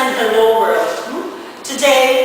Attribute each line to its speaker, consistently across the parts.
Speaker 1: and hello world. Today,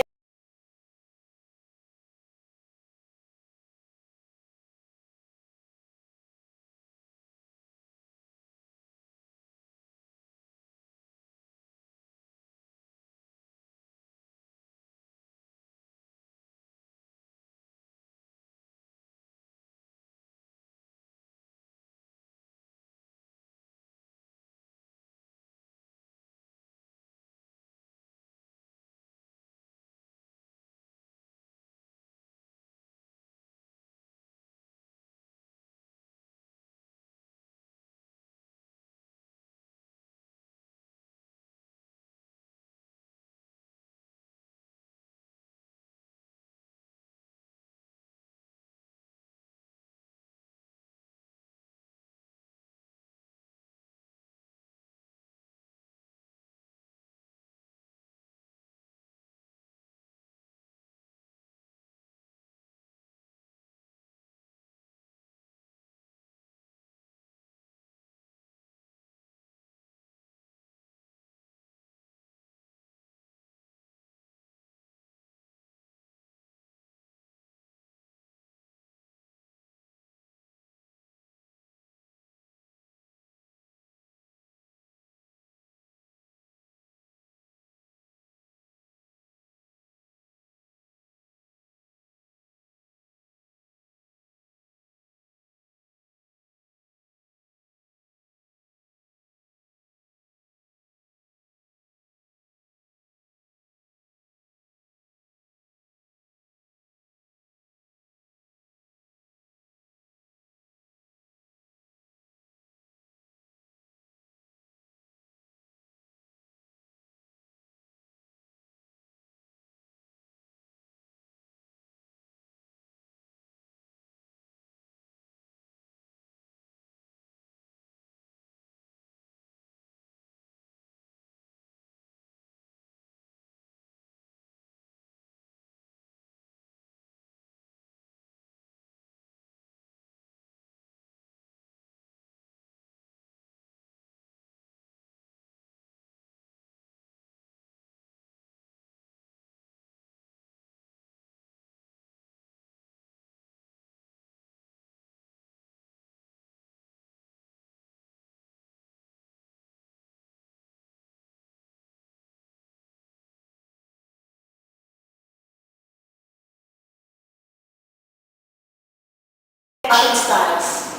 Speaker 1: fashion styles.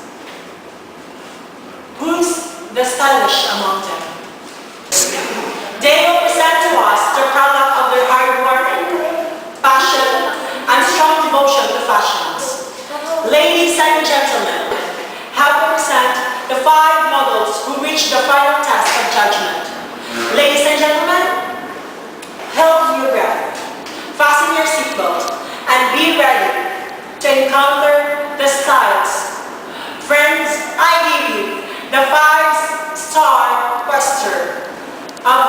Speaker 1: Who's the stylish among them? They will present to us the product of their hard work, passion, and strong devotion to fashions. Ladies and gentlemen, help me present the 5 models who reached the final test of judgment. Ladies and gentlemen, hold your breath, fasten your seatbelt, and be ready to encounter the styles. Friends, I give you the 5-star question of